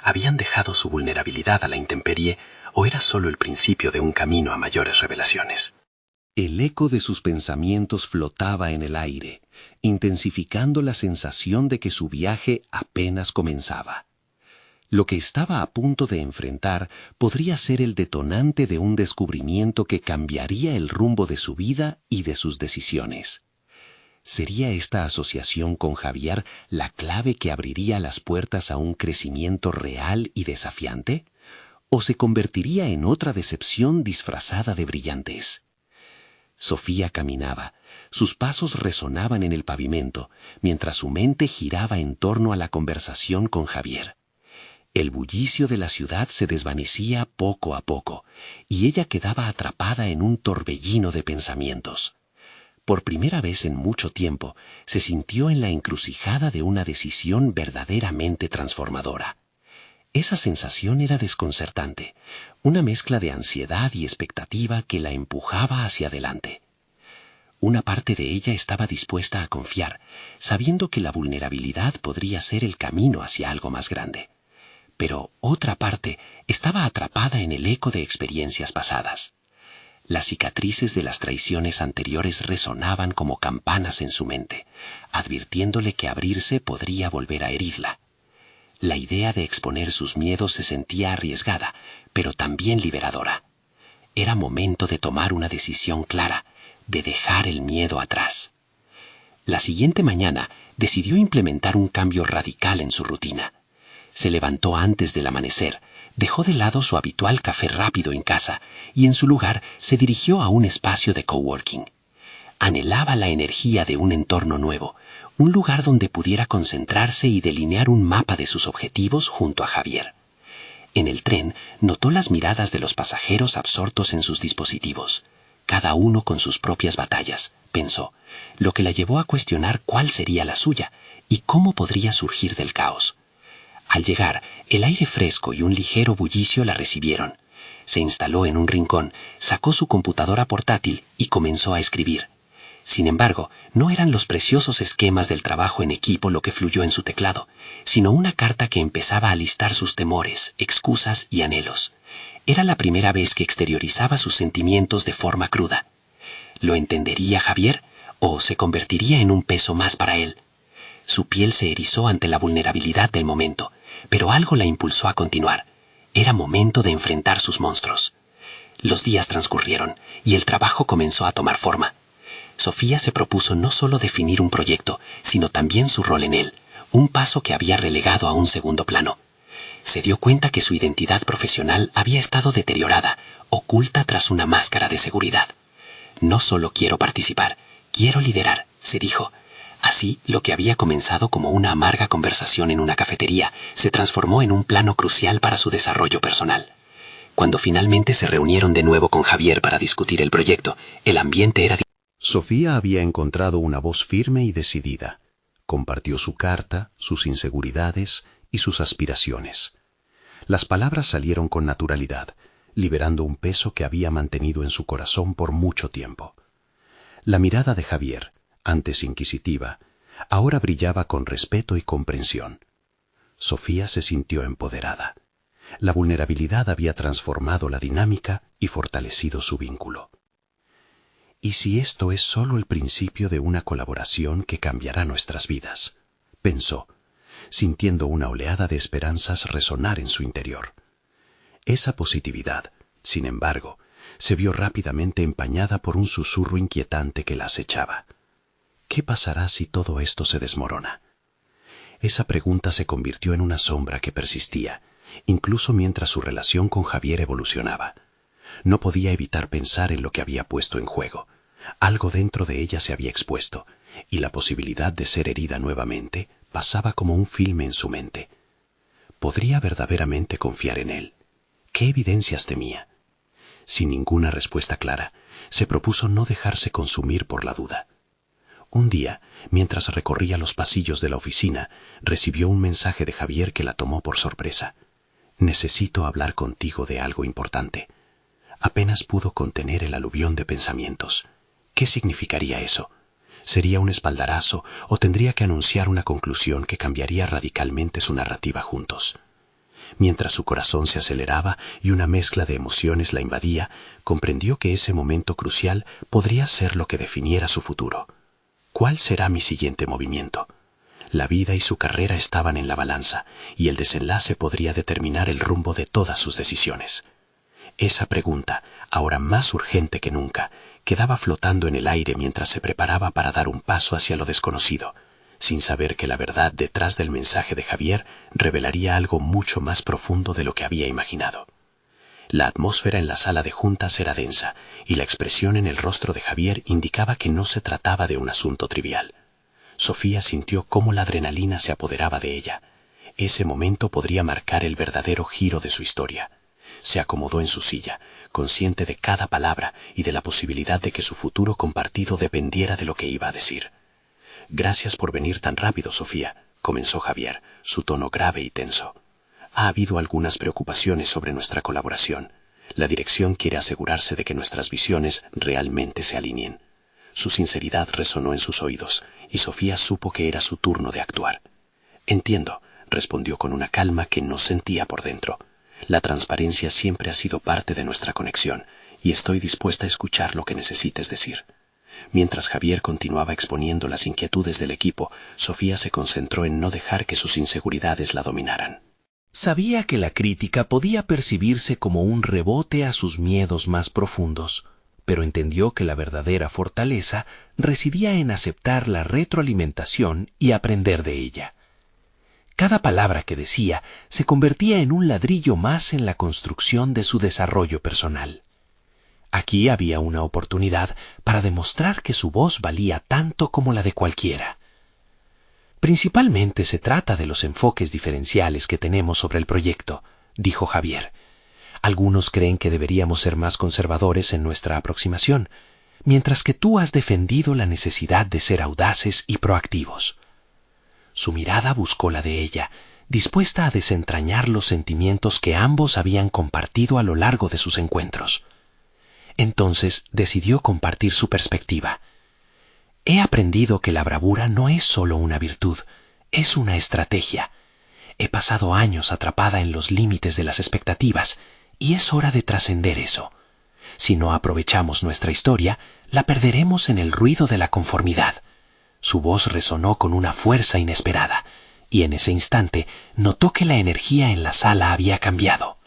¿Habían dejado su vulnerabilidad a la intemperie o era solo el principio de un camino a mayores revelaciones? El eco de sus pensamientos flotaba en el aire, intensificando la sensación de que su viaje apenas comenzaba. Lo que estaba a punto de enfrentar podría ser el detonante de un descubrimiento que cambiaría el rumbo de su vida y de sus decisiones. ¿Sería esta asociación con Javier la clave que abriría las puertas a un crecimiento real y desafiante? ¿O se convertiría en otra decepción disfrazada de brillantez? Sofía caminaba. Sus pasos resonaban en el pavimento, mientras su mente giraba en torno a la conversación con Javier. El bullicio de la ciudad se desvanecía poco a poco, y ella quedaba atrapada en un torbellino de pensamientos. Por primera vez en mucho tiempo, se sintió en la encrucijada de una decisión verdaderamente transformadora. Esa sensación era desconcertante, una mezcla de ansiedad y expectativa que la empujaba hacia adelante. Una parte de ella estaba dispuesta a confiar, sabiendo que la vulnerabilidad podría ser el camino hacia algo más grande. Pero otra parte estaba atrapada en el eco de experiencias pasadas. Las cicatrices de las traiciones anteriores resonaban como campanas en su mente, advirtiéndole que abrirse podría volver a herirla. La idea de exponer sus miedos se sentía arriesgada, pero también liberadora. Era momento de tomar una decisión clara, de dejar el miedo atrás. La siguiente mañana decidió implementar un cambio radical en su rutina. Se levantó antes del amanecer, dejó de lado su habitual café rápido en casa y en su lugar se dirigió a un espacio de coworking. Anhelaba la energía de un entorno nuevo, un lugar donde pudiera concentrarse y delinear un mapa de sus objetivos junto a Javier. En el tren notó las miradas de los pasajeros absortos en sus dispositivos, cada uno con sus propias batallas, pensó, lo que la llevó a cuestionar cuál sería la suya y cómo podría surgir del caos. Al llegar, el aire fresco y un ligero bullicio la recibieron. Se instaló en un rincón, sacó su computadora portátil y comenzó a escribir. Sin embargo, no eran los preciosos esquemas del trabajo en equipo lo que fluyó en su teclado, sino una carta que empezaba a listar sus temores, excusas y anhelos. Era la primera vez que exteriorizaba sus sentimientos de forma cruda. ¿Lo entendería Javier o se convertiría en un peso más para él? Su piel se erizó ante la vulnerabilidad del momento, pero algo la impulsó a continuar. Era momento de enfrentar sus monstruos. Los días transcurrieron y el trabajo comenzó a tomar forma. Sofía se propuso no solo definir un proyecto, sino también su rol en él, un paso que había relegado a un segundo plano. Se dio cuenta que su identidad profesional había estado deteriorada, oculta tras una máscara de seguridad. No solo quiero participar, quiero liderar, se dijo. Así, lo que había comenzado como una amarga conversación en una cafetería se transformó en un plano crucial para su desarrollo personal. Cuando finalmente se reunieron de nuevo con Javier para discutir el proyecto, el ambiente era... Sofía había encontrado una voz firme y decidida. Compartió su carta, sus inseguridades y sus aspiraciones. Las palabras salieron con naturalidad, liberando un peso que había mantenido en su corazón por mucho tiempo. La mirada de Javier, antes inquisitiva, ahora brillaba con respeto y comprensión. Sofía se sintió empoderada. La vulnerabilidad había transformado la dinámica y fortalecido su vínculo. ¿Y si esto es solo el principio de una colaboración que cambiará nuestras vidas?, pensó, sintiendo una oleada de esperanzas resonar en su interior. Esa positividad, sin embargo, se vio rápidamente empañada por un susurro inquietante que la acechaba. ¿Qué pasará si todo esto se desmorona? Esa pregunta se convirtió en una sombra que persistía, incluso mientras su relación con Javier evolucionaba. No podía evitar pensar en lo que había puesto en juego. Algo dentro de ella se había expuesto, y la posibilidad de ser herida nuevamente pasaba como un filme en su mente. ¿Podría verdaderamente confiar en él? ¿Qué evidencias temía? Sin ninguna respuesta clara, se propuso no dejarse consumir por la duda. Un día, mientras recorría los pasillos de la oficina, recibió un mensaje de Javier que la tomó por sorpresa. «Necesito hablar contigo de algo importante». Apenas pudo contener el aluvión de pensamientos. ¿Qué significaría eso? ¿Sería un espaldarazo o tendría que anunciar una conclusión que cambiaría radicalmente su narrativa juntos? Mientras su corazón se aceleraba y una mezcla de emociones la invadía, comprendió que ese momento crucial podría ser lo que definiera su futuro. ¿Cuál será mi siguiente movimiento? La vida y su carrera estaban en la balanza, y el desenlace podría determinar el rumbo de todas sus decisiones. Esa pregunta, ahora más urgente que nunca, quedaba flotando en el aire mientras se preparaba para dar un paso hacia lo desconocido, sin saber que la verdad detrás del mensaje de Javier revelaría algo mucho más profundo de lo que había imaginado. La atmósfera en la sala de juntas era densa, y la expresión en el rostro de Javier indicaba que no se trataba de un asunto trivial. Sofía sintió cómo la adrenalina se apoderaba de ella. Ese momento podría marcar el verdadero giro de su historia. Se acomodó en su silla, consciente de cada palabra y de la posibilidad de que su futuro compartido dependiera de lo que iba a decir. «Gracias por venir tan rápido, Sofía», comenzó Javier, su tono grave y tenso. «Ha habido algunas preocupaciones sobre nuestra colaboración. La dirección quiere asegurarse de que nuestras visiones realmente se alineen». Su sinceridad resonó en sus oídos, y Sofía supo que era su turno de actuar. «Entiendo», respondió con una calma que no sentía por dentro. «La transparencia siempre ha sido parte de nuestra conexión, y estoy dispuesta a escuchar lo que necesites decir. Mientras Javier continuaba exponiendo las inquietudes del equipo, Sofía se concentró en no dejar que sus inseguridades la dominaran. Sabía que la crítica podía percibirse como un rebote a sus miedos más profundos, pero entendió que la verdadera fortaleza residía en aceptar la retroalimentación y aprender de ella. Cada palabra que decía se convertía en un ladrillo más en la construcción de su desarrollo personal. Aquí había una oportunidad para demostrar que su voz valía tanto como la de cualquiera. Principalmente se trata de los enfoques diferenciales que tenemos sobre el proyecto, dijo Javier. Algunos creen que deberíamos ser más conservadores en nuestra aproximación, mientras que tú has defendido la necesidad de ser audaces y proactivos. Su mirada buscó la de ella, dispuesta a desentrañar los sentimientos que ambos habían compartido a lo largo de sus encuentros. Entonces decidió compartir su perspectiva. He aprendido que la bravura no es solo una virtud, es una estrategia. He pasado años atrapada en los límites de las expectativas y es hora de trascender eso. Si no aprovechamos nuestra historia, la perderemos en el ruido de la conformidad. Su voz resonó con una fuerza inesperada, y en ese instante notó que la energía en la sala había cambiado.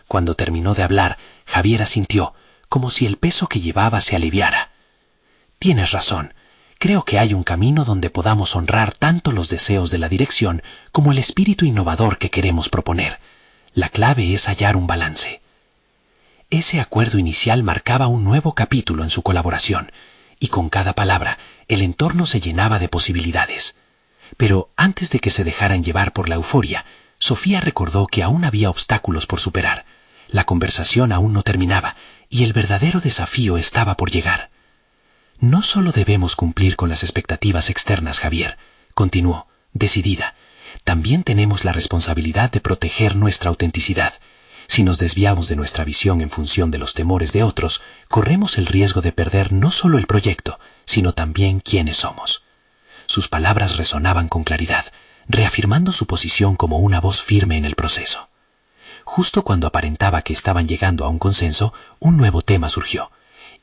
Cuando terminó de hablar, Javier asintió, como si el peso que llevaba se aliviara. Tienes razón. Creo que hay un camino donde podamos honrar tanto los deseos de la dirección como el espíritu innovador que queremos proponer. La clave es hallar un balance. Ese acuerdo inicial marcaba un nuevo capítulo en su colaboración, y con cada palabra el entorno se llenaba de posibilidades. Pero antes de que se dejaran llevar por la euforia, Sofía recordó que aún había obstáculos por superar. La conversación aún no terminaba, y el verdadero desafío estaba por llegar. No solo debemos cumplir con las expectativas externas, Javier, continuó, decidida. También tenemos la responsabilidad de proteger nuestra autenticidad. Si nos desviamos de nuestra visión en función de los temores de otros, corremos el riesgo de perder no solo el proyecto, sino también quiénes somos. Sus palabras resonaban con claridad, reafirmando su posición como una voz firme en el proceso. Justo cuando aparentaba que estaban llegando a un consenso, un nuevo tema surgió.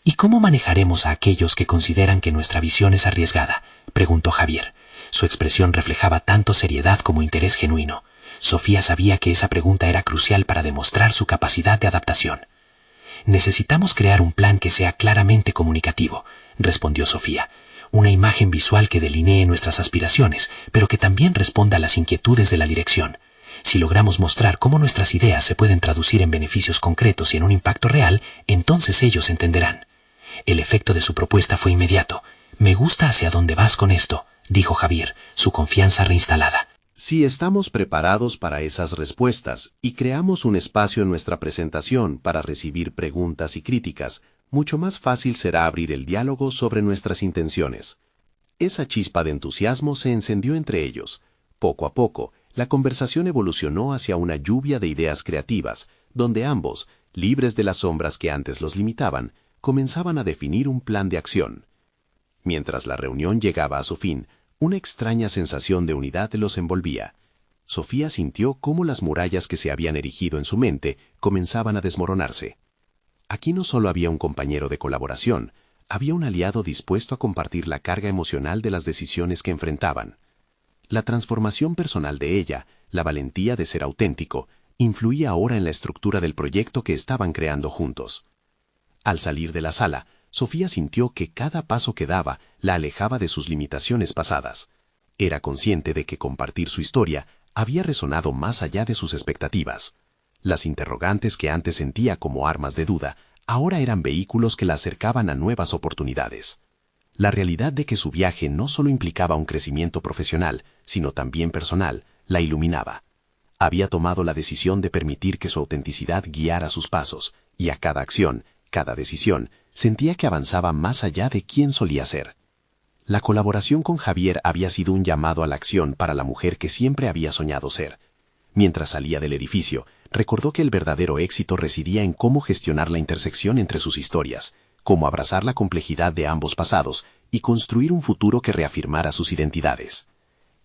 ¿Y cómo manejaremos a aquellos que consideran que nuestra visión es arriesgada?, preguntó Javier. Su expresión reflejaba tanto seriedad como interés genuino. Sofía sabía que esa pregunta era crucial para demostrar su capacidad de adaptación. Necesitamos crear un plan que sea claramente comunicativo, respondió Sofía. Una imagen visual que delinee nuestras aspiraciones, pero que también responda a las inquietudes de la dirección. Si logramos mostrar cómo nuestras ideas se pueden traducir en beneficios concretos y en un impacto real, entonces ellos entenderán. El efecto de su propuesta fue inmediato. Me gusta hacia dónde vas con esto, dijo Javier, su confianza reinstalada. Si estamos preparados para esas respuestas y creamos un espacio en nuestra presentación para recibir preguntas y críticas, mucho más fácil será abrir el diálogo sobre nuestras intenciones. Esa chispa de entusiasmo se encendió entre ellos. Poco a poco, la conversación evolucionó hacia una lluvia de ideas creativas, donde ambos, libres de las sombras que antes los limitaban, comenzaban a definir un plan de acción. Mientras la reunión llegaba a su fin, una extraña sensación de unidad los envolvía. Sofía sintió cómo las murallas que se habían erigido en su mente comenzaban a desmoronarse. Aquí no solo había un compañero de colaboración, había un aliado dispuesto a compartir la carga emocional de las decisiones que enfrentaban. La transformación personal de ella, la valentía de ser auténtico, influía ahora en la estructura del proyecto que estaban creando juntos. Al salir de la sala, Sofía sintió que cada paso que daba la alejaba de sus limitaciones pasadas. Era consciente de que compartir su historia había resonado más allá de sus expectativas. Las interrogantes que antes sentía como armas de duda, ahora eran vehículos que la acercaban a nuevas oportunidades. La realidad de que su viaje no solo implicaba un crecimiento profesional, sino también personal, la iluminaba. Había tomado la decisión de permitir que su autenticidad guiara sus pasos, y a cada acción, cada decisión, sentía que avanzaba más allá de quién solía ser. La colaboración con Javier había sido un llamado a la acción para la mujer que siempre había soñado ser. Mientras salía del edificio, recordó que el verdadero éxito residía en cómo gestionar la intersección entre sus historias, cómo abrazar la complejidad de ambos pasados y construir un futuro que reafirmara sus identidades.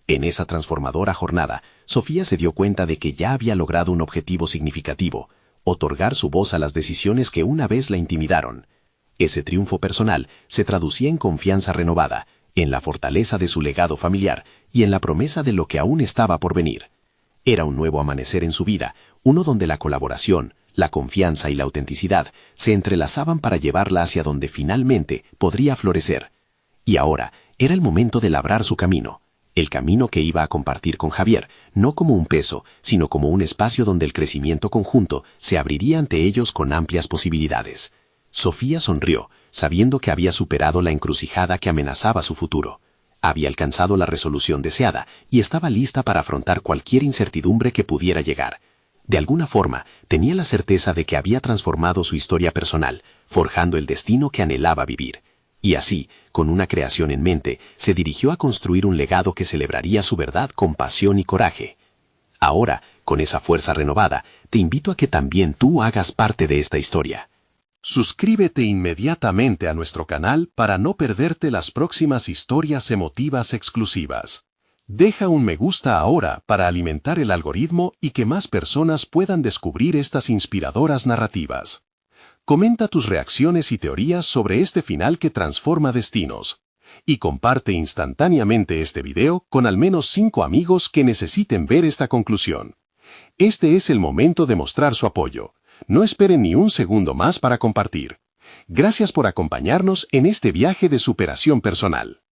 En esa transformadora jornada, Sofía se dio cuenta de que ya había logrado un objetivo significativo, otorgar su voz a las decisiones que una vez la intimidaron. Ese triunfo personal se traducía en confianza renovada, en la fortaleza de su legado familiar y en la promesa de lo que aún estaba por venir. Era un nuevo amanecer en su vida, uno donde la colaboración, la confianza y la autenticidad se entrelazaban para llevarla hacia donde finalmente podría florecer. Y ahora era el momento de labrar su camino, el camino que iba a compartir con Javier, no como un peso, sino como un espacio donde el crecimiento conjunto se abriría ante ellos con amplias posibilidades. Sofía sonrió, sabiendo que había superado la encrucijada que amenazaba su futuro. Había alcanzado la resolución deseada y estaba lista para afrontar cualquier incertidumbre que pudiera llegar. De alguna forma, tenía la certeza de que había transformado su historia personal, forjando el destino que anhelaba vivir. Y así, con una creación en mente, se dirigió a construir un legado que celebraría su verdad con pasión y coraje. Ahora, con esa fuerza renovada, te invito a que también tú hagas parte de esta historia. Suscríbete inmediatamente a nuestro canal para no perderte las próximas historias emotivas exclusivas. Deja un me gusta ahora para alimentar el algoritmo y que más personas puedan descubrir estas inspiradoras narrativas. Comenta tus reacciones y teorías sobre este final que transforma destinos. Y comparte instantáneamente este video con al menos 5 amigos que necesiten ver esta conclusión. Este es el momento de mostrar su apoyo. No esperen ni un segundo más para compartir. Gracias por acompañarnos en este viaje de superación personal.